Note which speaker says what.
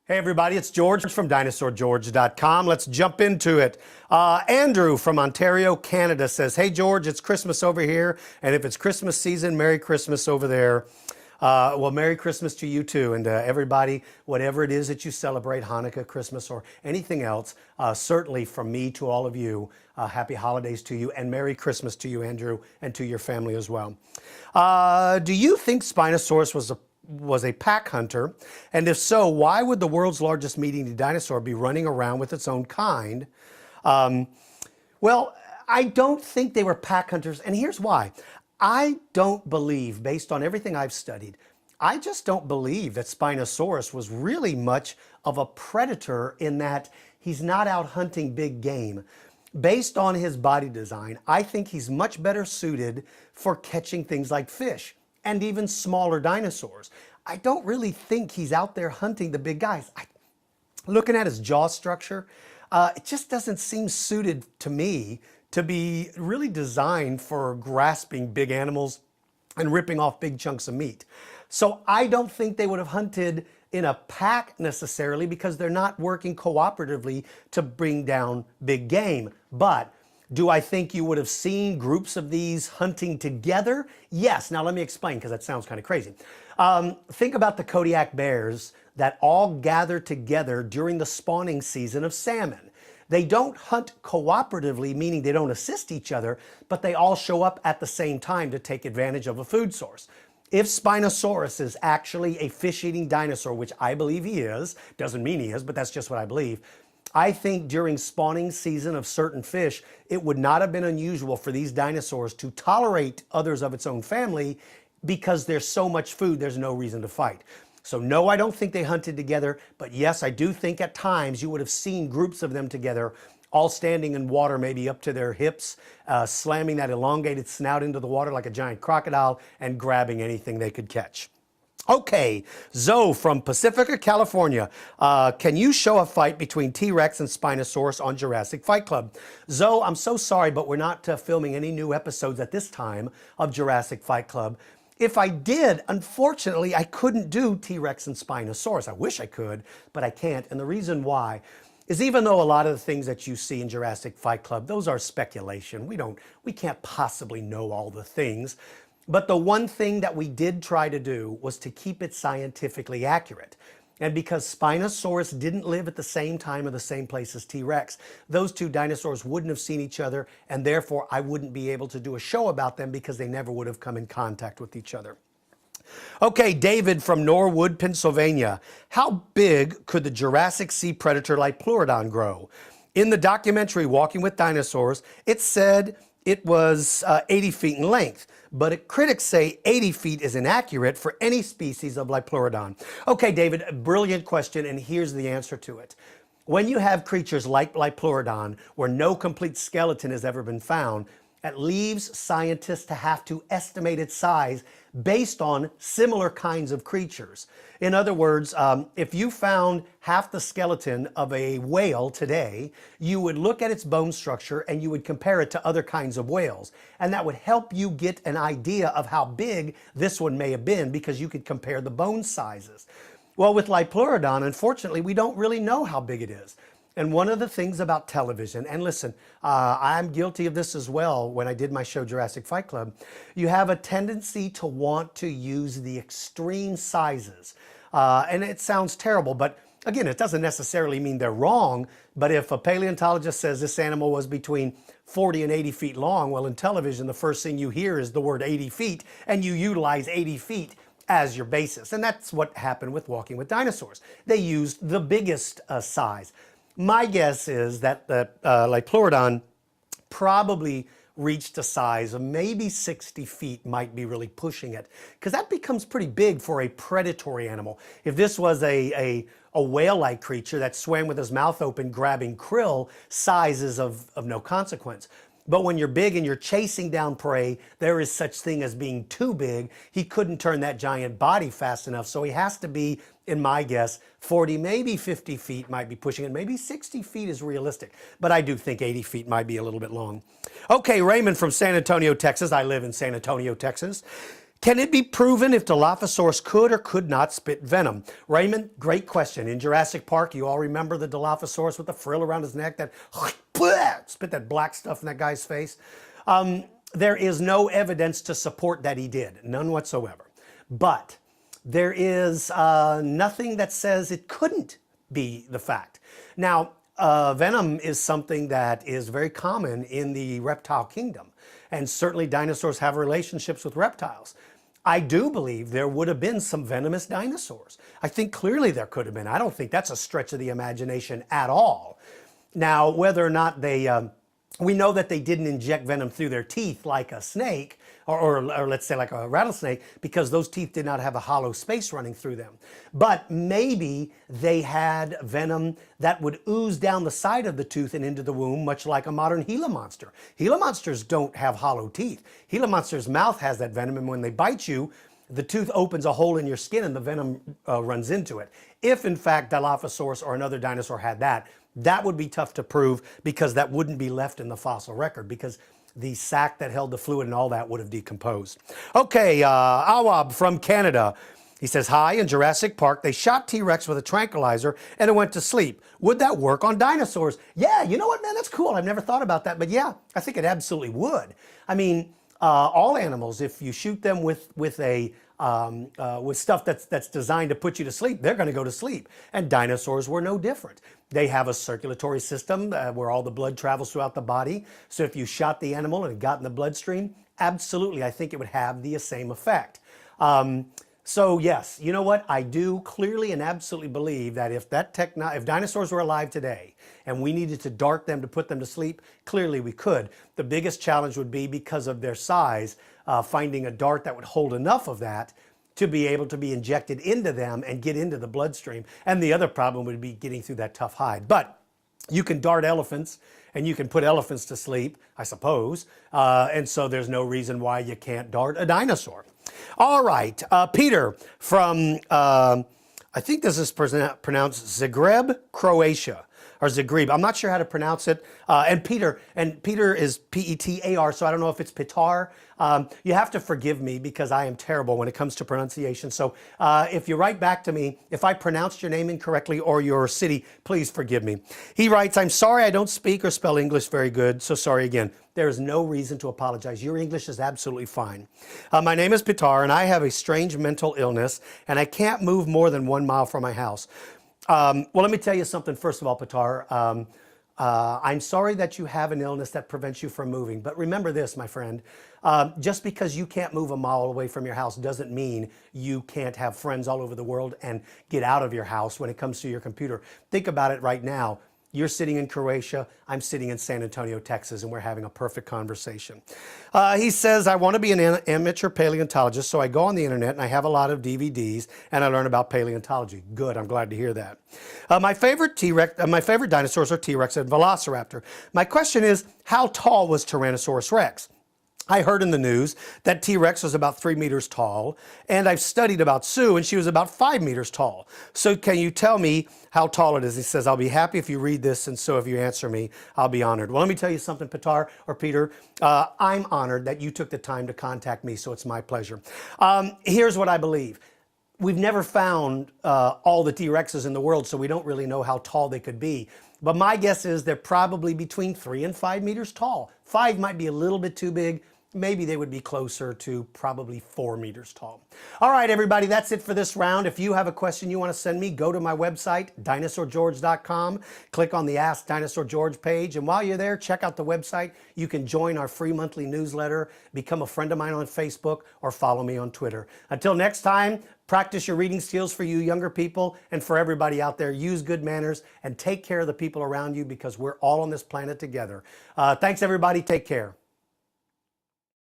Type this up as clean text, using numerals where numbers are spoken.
Speaker 1: Hey everybody, it's George from DinosaurGeorge.com. Let's jump into it. Andrew from Ontario, Canada says, hey George, it's Christmas over here, and if it's Christmas season, Merry Christmas over there. Well, Merry Christmas to you too, and everybody, whatever it is that you celebrate, Hanukkah, Christmas, or anything else, certainly from me to all of you, happy holidays to you, and Merry Christmas to you, Andrew, and to your family as well. Do you think Spinosaurus was a pack hunter? And if so, why would the world's largest meat-eating dinosaur be running around with its own kind? Well, I don't think they were pack hunters, and here's why. I don't believe, based on everything I've studied, I just don't believe that Spinosaurus was really much of a predator in that he's not out hunting big game. Based on his body design, I think he's much better suited for catching things like fish and even smaller dinosaurs. I don't really think he's out there hunting the big guys. Looking at his jaw structure, it just doesn't seem suited to me to be really designed for grasping big animals and ripping off big chunks of meat. So I don't think they would have hunted in a pack necessarily because they're not working cooperatively to bring down big game. But do I think you would have seen groups of these hunting together? Yes. Now let me explain, because that sounds kind of crazy. Think about the Kodiak bears that all gather together during the spawning season of salmon. They don't hunt cooperatively, meaning they don't assist each other, but they all show up at the same time to take advantage of a food source. If Spinosaurus is actually a fish-eating dinosaur, which I believe he is, doesn't mean he is, but that's just what I believe, I think during spawning season of certain fish, it would not have been unusual for these dinosaurs to tolerate others of its own family because there's so much food, there's no reason to fight. So no, I don't think they hunted together, but yes, I do think at times you would have seen groups of them together, all standing in water, maybe up to their hips, slamming that elongated snout into the water like a giant crocodile and grabbing anything they could catch. Okay, Zoe from Pacifica, California. Can you show a fight between T-Rex and Spinosaurus on Jurassic Fight Club? Zoe, I'm so sorry, but we're not filming any new episodes at this time of Jurassic Fight Club. If I did, unfortunately, I couldn't do T-Rex and Spinosaurus. I wish I could, but I can't. And the reason why is even though a lot of the things that you see in Jurassic Fight Club, those are speculation. We can't possibly know all the things. But the one thing that we did try to do was to keep it scientifically accurate. And because Spinosaurus didn't live at the same time or the same place as T-Rex, those two dinosaurs wouldn't have seen each other, and therefore I wouldn't be able to do a show about them because they never would have come in contact with each other. Okay, David from Norwood, Pennsylvania. How big could the Jurassic sea predator like Pleuradon grow? In the documentary Walking with Dinosaurs, it said it was 80 feet in length, but critics say 80 feet is inaccurate for any species of Pleuradon. Okay, David, a brilliant question, and here's the answer to it. When you have creatures like Pleuradon, where no complete skeleton has ever been found, it leaves scientists to have to estimate its size based on similar kinds of creatures. In other words, if you found half the skeleton of a whale today, you would look at its bone structure and you would compare it to other kinds of whales. And that would help you get an idea of how big this one may have been because you could compare the bone sizes. Well, with Pleuradon, unfortunately, we don't really know how big it is. And one of the things about television, and listen, I'm guilty of this as well when I did my show Jurassic Fight Club, you have a tendency to want to use the extreme sizes. And it sounds terrible, but again, it doesn't necessarily mean they're wrong. But if a paleontologist says this animal was between 40 and 80 feet long, well, in television, the first thing you hear is the word 80 feet, and you utilize 80 feet as your basis. And that's what happened with Walking with Dinosaurs. They used the biggest size. My guess is that Pleuradon probably reached a size of maybe 60 feet might be really pushing it, because that becomes pretty big for a predatory animal. If this was a whale-like creature that swam with his mouth open grabbing krill, size is of no consequence. But when you're big and you're chasing down prey, there is such thing as being too big. He couldn't turn that giant body fast enough, so he has to be, in my guess, 40, maybe 50 feet might be pushing it. Maybe 60 feet is realistic, but I do think 80 feet might be a little bit long. Okay, Raymond from San Antonio, Texas. I live in San Antonio, Texas. Can it be proven if Dilophosaurus could or could not spit venom? Raymond, great question. In Jurassic Park, you all remember the Dilophosaurus with the frill around his neck that spit that black stuff in that guy's face? There is no evidence to support that he did, none whatsoever. But there is nothing that says it couldn't be the fact. Now, venom is something that is very common in the reptile kingdom. And certainly dinosaurs have relationships with reptiles. I do believe there would have been some venomous dinosaurs. I think clearly there could have been. I don't think that's a stretch of the imagination at all. Now, whether or not they, we know that they didn't inject venom through their teeth like a snake, or let's say like a rattlesnake, because those teeth did not have a hollow space running through them. But maybe they had venom that would ooze down the side of the tooth and into the womb, much like a modern Gila monster. Gila monsters don't have hollow teeth. Gila monster's mouth has that venom, and when they bite you, the tooth opens a hole in your skin and the venom runs into it. If in fact Dilophosaurus or another dinosaur had that, that would be tough to prove, because that wouldn't be left in the fossil record, because the sac that held the fluid and all that would have decomposed. Okay, Awab from Canada. He says, hi, in Jurassic Park, they shot T-Rex with a tranquilizer and it went to sleep. Would that work on dinosaurs? Yeah, you know what, man, that's cool. I've never thought about that, but yeah, I think it absolutely would. I mean, all animals, if you shoot them with stuff that's designed to put you to sleep, they're going to go to sleep. And dinosaurs were no different. They have a circulatory system where all the blood travels throughout the body. So if you shot the animal and it got in the bloodstream, absolutely, I think it would have the same effect. So yes, you know what? I do clearly and absolutely believe that if dinosaurs were alive today and we needed to dart them to put them to sleep, clearly we could. The biggest challenge would be, because of their size, finding a dart that would hold enough of that to be able to be injected into them and get into the bloodstream. And the other problem would be getting through that tough hide. But you can dart elephants and you can put elephants to sleep, I suppose. And so there's no reason why you can't dart a dinosaur. All right, Peter from, I think this is pronounced Zagreb, Croatia, or Zagreb. I'm not sure how to pronounce it. And Peter is P-E-T-A-R, so I don't know if it's Petar. You have to forgive me because I am terrible when it comes to pronunciation. So if you write back to me, if I pronounced your name incorrectly or your city, please forgive me. He writes, I'm sorry I don't speak or spell English very good, so sorry again. There is no reason to apologize. Your English is absolutely fine. My name is Petar, and I have a strange mental illness, and I can't move more than 1 mile from my house. Well, let me tell you something, first of all, Petar. I'm sorry that you have an illness that prevents you from moving. But remember this, my friend. Just because you can't move a mile away from your house doesn't mean you can't have friends all over the world and get out of your house when it comes to your computer. Think about it right now. You're sitting in Croatia, I'm sitting in San Antonio, Texas, and we're having a perfect conversation. He says, I want to be an amateur paleontologist, so I go on the internet and I have a lot of DVDs and I learn about paleontology. Good, I'm glad to hear that. My favorite dinosaurs are T-Rex and Velociraptor. My question is, how tall was Tyrannosaurus Rex? I heard in the news that T-Rex was about 3 meters tall, and I've studied about Sue, and she was about 5 meters tall. So can you tell me how tall it is? He says, I'll be happy if you read this, and so if you answer me, I'll be honored. Well, let me tell you something, Petar or Peter. I'm honored that you took the time to contact me, so it's my pleasure. Here's what I believe. We've never found all the T-Rexes in the world, so we don't really know how tall they could be. But my guess is they're probably between 3 and 5 meters tall. 5 might be a little bit too big. Maybe they would be closer to probably 4 meters tall. All right, everybody, that's it for this round. If you have a question you want to send me, go to my website, dinosaurgeorge.com. Click on the Ask Dinosaur George page. And while you're there, check out the website. You can join our free monthly newsletter, become a friend of mine on Facebook, or follow me on Twitter. Until next time, practice your reading skills for you younger people, and for everybody out there, use good manners and take care of the people around you, because we're all on this planet together. Thanks, everybody. Take care.